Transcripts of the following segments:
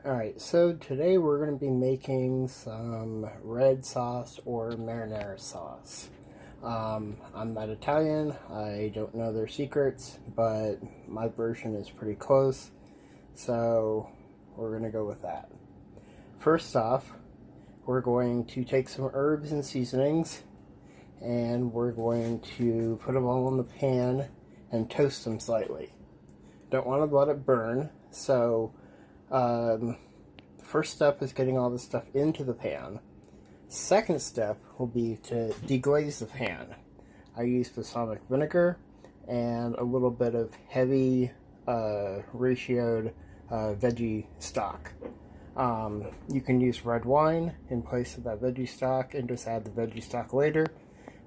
Alright, so today we're going to be making some red sauce or marinara sauce. I'm not Italian, I don't know their secrets, but my version is pretty close, so we're going to go with that. First off, we're going to take some herbs and seasonings, and we're going to put them all in the pan and toast them slightly. Don't want to let it burn, so the first step is getting all this stuff into the pan. Second step will be to deglaze the pan. I use balsamic vinegar and a little bit of heavy ratioed veggie stock. You can use red wine in place of that veggie stock and just add the veggie stock later.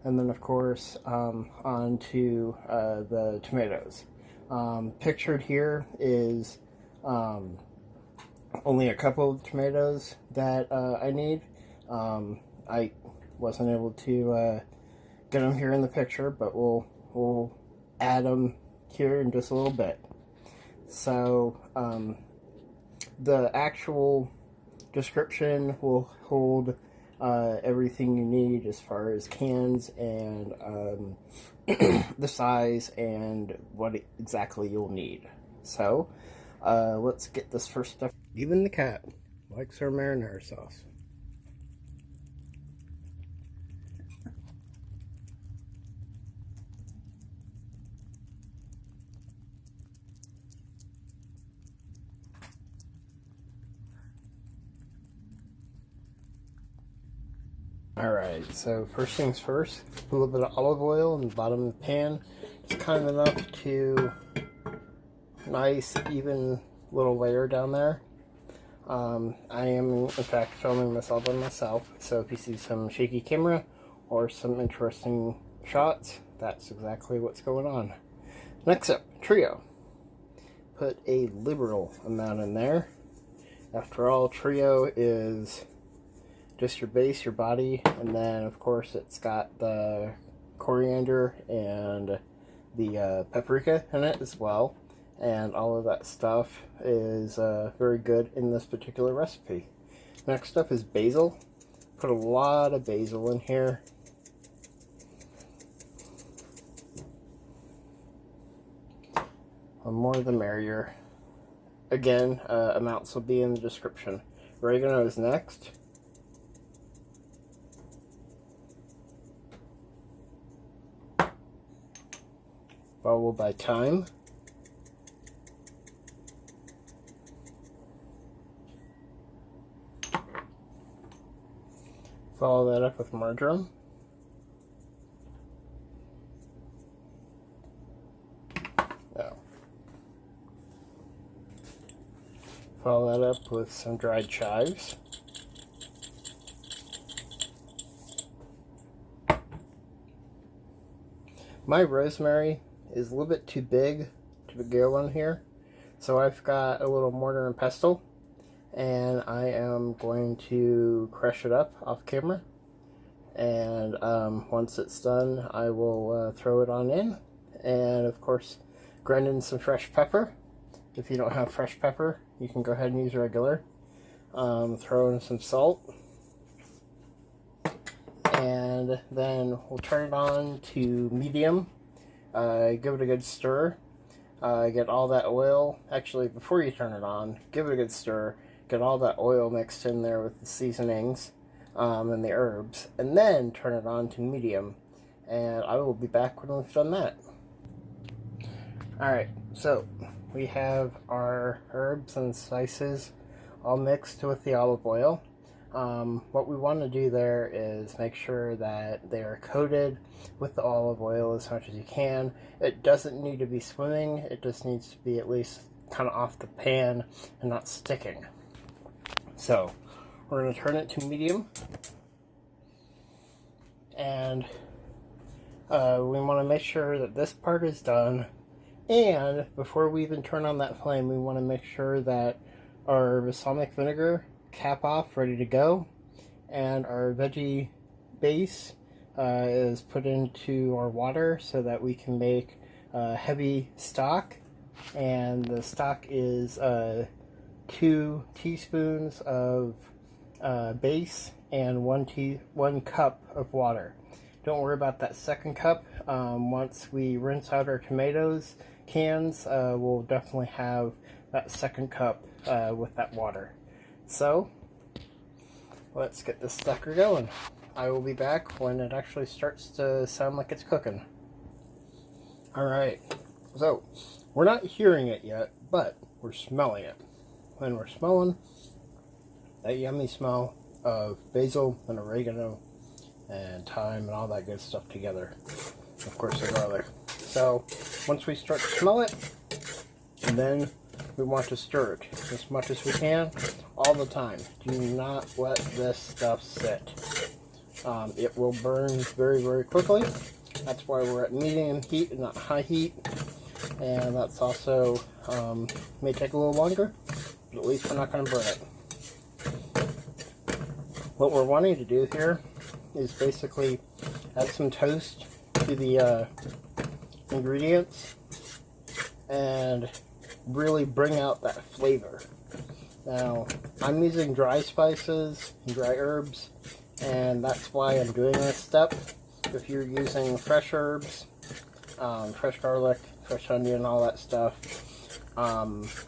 And then of course onto the tomatoes. Pictured here is only a couple of tomatoes that I need. I wasn't able to get them here in the picture, but we'll add them here in just a little bit. So the actual description will hold everything you need as far as cans and the size and what exactly you'll need. So let's get this first stuff. Even the cat likes our marinara sauce. Alright, so first things first, a little bit of olive oil in the bottom of the pan. It's kind of enough to nice, even little layer down there. I am, in fact, filming this all by myself, so if you see some shaky camera or some interesting shots, that's exactly what's going on. Next up, trio. Put a liberal amount in there. After all, trio is just your base, your body, and then, of course, it's got the coriander and the paprika in it as well. And all of that stuff is very good in this particular recipe. Next up is basil. Put a lot of basil in here. The more the merrier. Again, amounts will be in the description. Oregano is next. Followed by thyme. Follow that up with marjoram. Oh. Follow that up with some dried chives. My rosemary is a little bit too big to go on here, so I've got a little mortar and pestle. And I am going to crush it up off camera, and once it's done I will throw it on in, and of course grind in some fresh pepper. If you don't have fresh pepper, you can go ahead and use regular. Throw in some salt, and then we'll turn it on to medium. Give it a good stir. Get all that oil, actually before you turn it on, give it a good stir. Get all that oil mixed in there with the seasonings and the herbs, and then turn it on to medium, and I will be back when we've done that. Alright, so we have our herbs and spices all mixed with the olive oil. What we want to do there is make sure that they are coated with the olive oil as much as you can. It doesn't need to be swimming, it just needs to be at least kind of off the pan and not sticking. So, we're going to turn it to medium, and we want to make sure that this part is done, and before we even turn on that flame, we want to make sure that our balsamic vinegar cap off, ready to go, and our veggie base is put into our water so that we can make heavy stock, and the stock is 2 teaspoons of base and 1 cup of water. Don't worry about that second cup. Once we rinse out our tomatoes cans, we'll definitely have that second cup with that water. So let's get this sucker going. I will be back when it actually starts to sound like it's cooking. Alright, so we're not hearing it yet, but we're smelling it. And we're smelling that yummy smell of basil and oregano and thyme and all that good stuff together. Of course, the garlic. So once we start to smell it, and then we want to stir it as much as we can, all the time. Do not let this stuff sit. It will burn very, very quickly. That's why we're at medium heat and not high heat. And that's also, may take a little longer, but at least we're not going to burn it. What we're wanting to do here is basically add some toast to the ingredients and really bring out that flavor. Now, I'm using dry spices and dry herbs, and that's why I'm doing this step. If you're using fresh herbs, fresh garlic, fresh onion, all that stuff,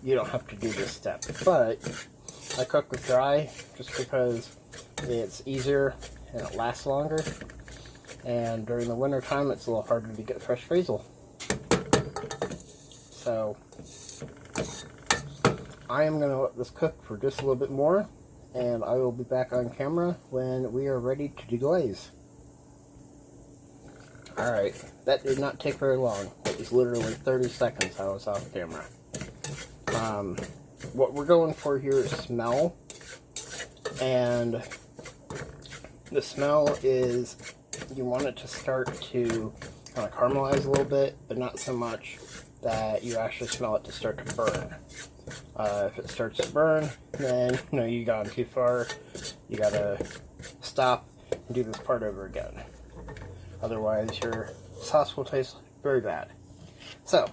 you don't have to do this step. But I cook with dry just because it's easier and it lasts longer. And during the winter time, it's a little harder to get fresh basil. So I am going to let this cook for just a little bit more, and I will be back on camera when we are ready to deglaze. Alright, that did not take very long. It was literally 30 seconds I was off camera. What we're going for here is smell, and the smell is, you want it to start to kind of caramelize a little bit, but not so much that you actually smell it to start to burn. If it starts to burn, then you've gone too far. You gotta stop and do this part over again. Otherwise, your sauce will taste very bad. So,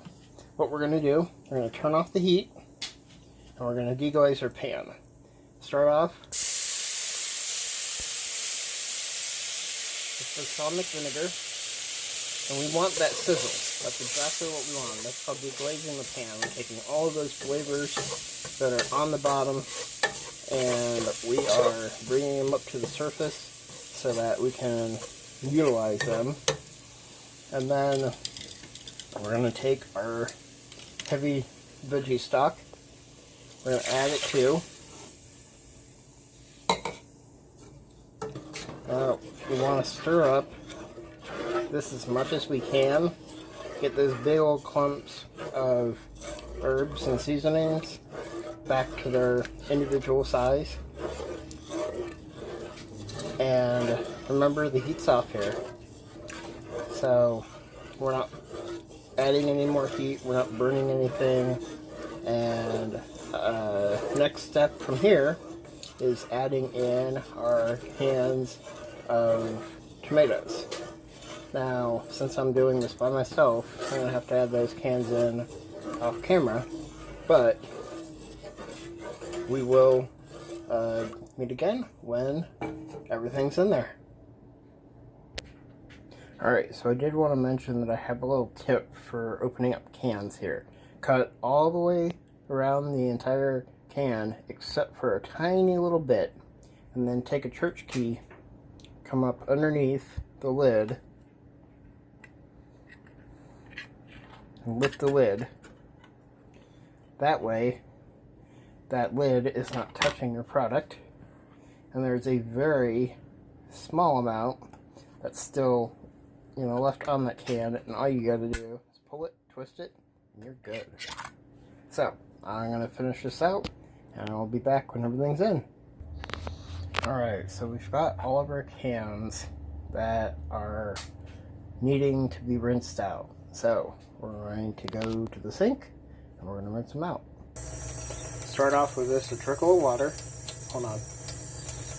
what we're gonna do, we're gonna turn off the heat, and we're gonna deglaze our pan. Start off with balsamic vinegar, and we want that sizzle. That's exactly what we want. That's called deglazing the pan. We're taking all of those flavors that are on the bottom, and we are bringing them up to the surface so that we can utilize them. And then we're going to take our heavy veggie stock. We're going to add it too. Now, we want to stir up this as much as we can. Get those big old clumps of herbs and seasonings back to their individual size. And remember, the heat's off here. So we're not adding any more heat, we're not burning anything. And next step from here is adding in our cans of tomatoes. Now, since I'm doing this by myself, I'm going to have to add those cans in off camera, but we will meet again when everything's in there. Alright, so I did want to mention that I have a little tip for opening up cans here. Cut all the way around the entire can except for a tiny little bit, and then take a church key, come up underneath the lid, and lift the lid. That way, that lid is not touching your product, and there's a very small amount that's still, left on that can, and all you gotta do is pull it, twist it, and you're good. So, I'm gonna finish this out, and I'll be back when everything's in. Alright, so we've got all of our cans that are needing to be rinsed out. So, we're going to go to the sink, and we're going to rinse them out. Start off with just a trickle of water. Hold on.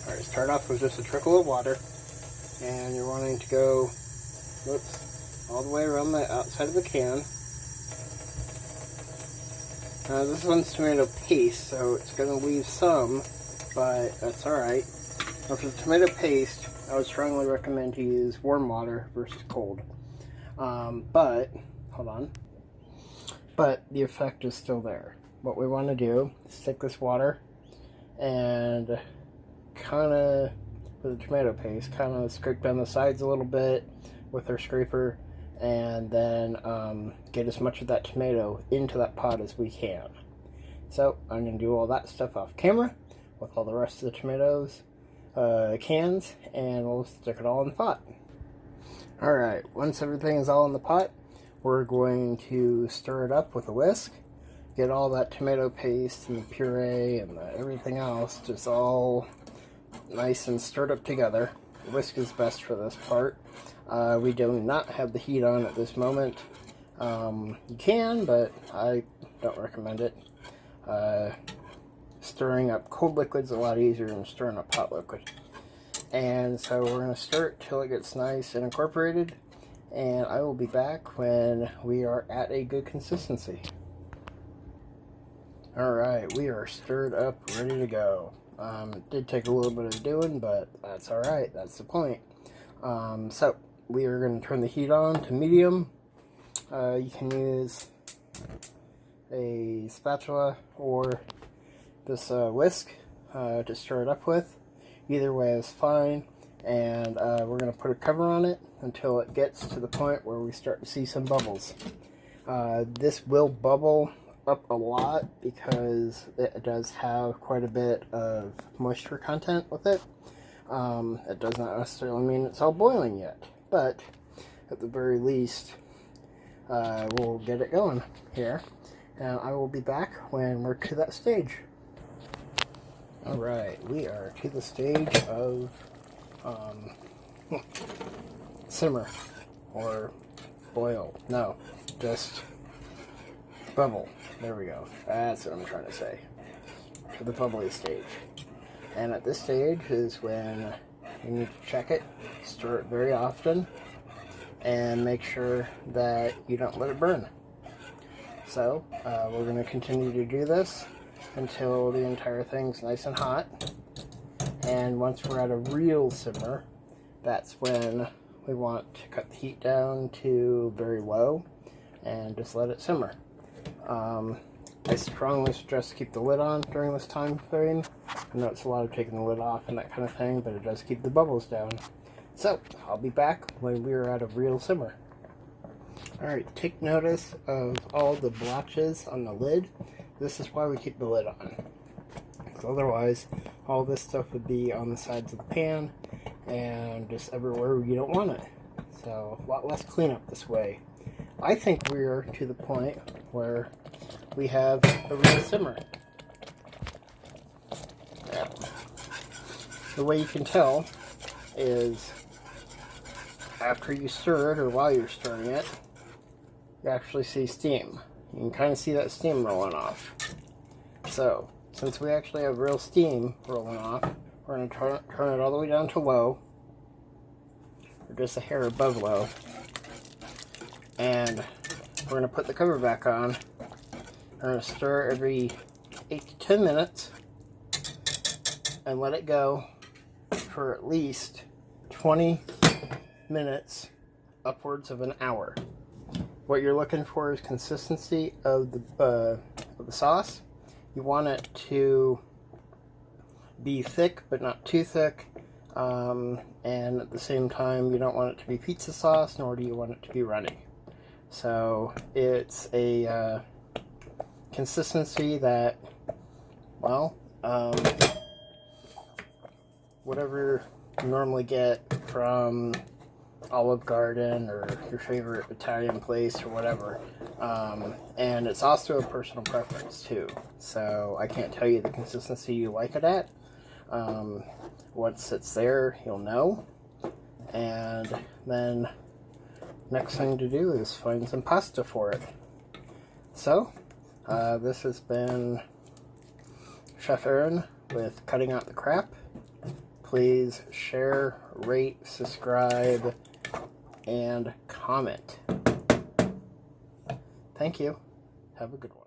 Alright, start off with just a trickle of water, and you're wanting to go, all the way around the outside of the can. This one's tomato paste, so it's going to leave some, but that's alright. For the tomato paste, I would strongly recommend to use warm water versus cold. But, hold on. But the effect is still there. What we want to do is take this water and kind of, with the tomato paste, kind of scrape down the sides a little bit with our scraper, and then get as much of that tomato into that pot as we can. So I'm going to do all that stuff off camera with all the rest of the tomatoes cans, and we'll stick it all in the pot. Alright, once everything is all in the pot, we're going to stir it up with a whisk, get all that tomato paste and the puree and everything else just all nice and stirred up together. The whisk is best for this part. We do not have the heat on at this moment. You can, but I don't recommend it. Stirring up cold liquid's a lot easier than stirring up hot liquid. And so we're going to stir it till it gets nice and incorporated, and I will be back when we are at a good consistency. Alright, we are stirred up, ready to go. It did take a little bit of doing, but that's alright, that's the point. So we are going to turn the heat on to medium. You can use a spatula or this whisk to stir it up with. Either way is fine, and we're going to put a cover on it until it gets to the point where we start to see some bubbles. This will bubble up a lot because it does have quite a bit of moisture content with it. It does not necessarily mean it's all boiling yet, but at the very least we'll get it going here, and I will be back when we're to that stage. Alright, we are to the stage of simmer or boil. No, just bubble. There we go. That's what I'm trying to say. To the bubbly stage. And at this stage is when you need to check it, stir it very often, and make sure that you don't let it burn. So, we're going to continue to do this until the entire thing's nice and hot. And once we're at a real simmer, that's when we want to cut the heat down to very low and just let it simmer. I strongly suggest to keep the lid on during this time frame. I know it's a lot of taking the lid off and that kind of thing, but it does keep the bubbles down. So, I'll be back when we're at a real simmer. Alright, take notice of all the blotches on the lid. This is why we keep the lid on. Because otherwise, all this stuff would be on the sides of the pan and just everywhere you don't want it. So, a lot less cleanup this way. I think we're to the point where we have a real simmer. Yeah. The way you can tell is after you stir it, or while you're stirring it, you actually see steam. You can kind of see that steam rolling off. So, since we actually have real steam rolling off, we're going to turn it all the way down to low, or just a hair above low, and we're going to put the cover back on. We're going to stir every 8 to 10 minutes and let it go for at least 20 minutes, upwards of an hour. What you're looking for is consistency of the sauce. You want it to be thick, but not too thick. And at the same time, you don't want it to be pizza sauce, nor do you want it to be runny. So it's a consistency that, well, whatever you normally get from Olive Garden or your favorite Italian place or whatever. And it's also a personal preference too. So I can't tell you the consistency you like it at. Once it's there, you'll know. And then next thing to do is find some pasta for it. So, this has been Chef Aaron with Cutting Out the Crap. Please share, rate, subscribe, and comment. Thank you. Have a good one.